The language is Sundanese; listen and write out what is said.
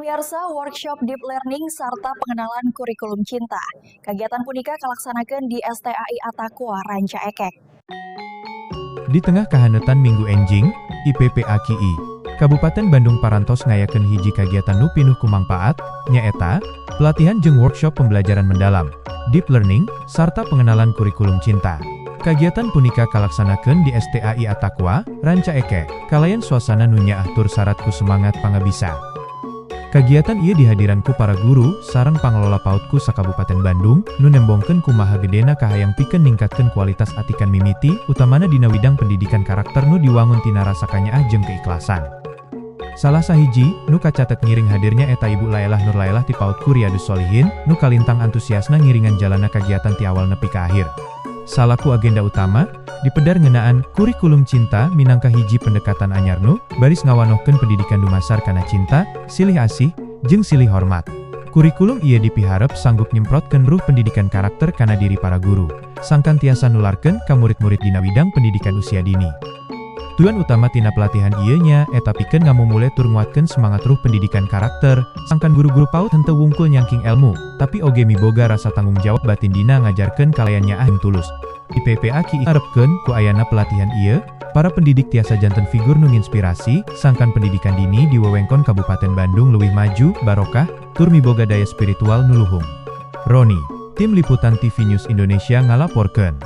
Pamirsa, workshop deep learning serta pengenalan kurikulum cinta. Kegiatan punika kalaksanakeun di STAI Atakwa, Ranca Ekek. Di tengah kahanetan Minggu Enjing, IPPAKI, Kabupaten Bandung parantos ngayakeun hiji kagiatan nu pinuh ku mangpaat, nyaeta pelatihan jeung workshop pembelajaran mendalam, deep learning, sarta pengenalan kurikulum cinta. Kagiatan punika kalaksanakeun di STAI Atakwa, Ranca Ekek, kalayan suasana nu nyaah tur syarat ku semangat pangabisa. Kagiatan ieu dihadiran ku para guru sareng pangelola PAUD ku sakabupaten Bandung nu nembongkeun kumaha gedena kahayang pikeun ningkatkeun kualitas atikan mimiti utamana dina widang pendidikan karakter nu diwangun tina rasa kanyaah jeung keikhlasan. Salah sahiji nu kacatet ngiring hadirnya eta Ibu Laelah Nur Laelah ti PAUD ku Riyadus Sholihin nu kalintang antusiasna ngiringan jalana kagiatan ti awal nepi ka akhir. Salaku agenda utama dipedar ngeunaan kurikulum cinta minangka hiji pendekatan anyar nu baris ngawanohkeun pendidikan dumasar kana cinta, silih asih, jeung silih hormat. Kurikulum ieu dipiharep sanggup nyemprotkeun ruh pendidikan karakter kana diri para guru, sangkan tiasa nularkeun ka murid-murid dina widang pendidikan usia dini. Tujuan utama tina pelatihan ieu nya eta pikeun ngamumule tur nguatkeun semangat ruh pendidikan karakter, sangkan guru-guru PAUD henteu wungkul nyangking elmu, tapi oge miboga rasa tanggung jawab batin dina ngajarkeun kalayan nyaah tulus. IPPAKI arepkeun ku ayana pelatihan ieu, para pendidik tiasa janten figur nu nginspirasi, sangkan pendidikan dini di wewengkon Kabupaten Bandung leuwih maju, barokah, tur miboga daya spiritual nu luhung. Roni, tim liputan TV News Indonesia ngalaporkeun.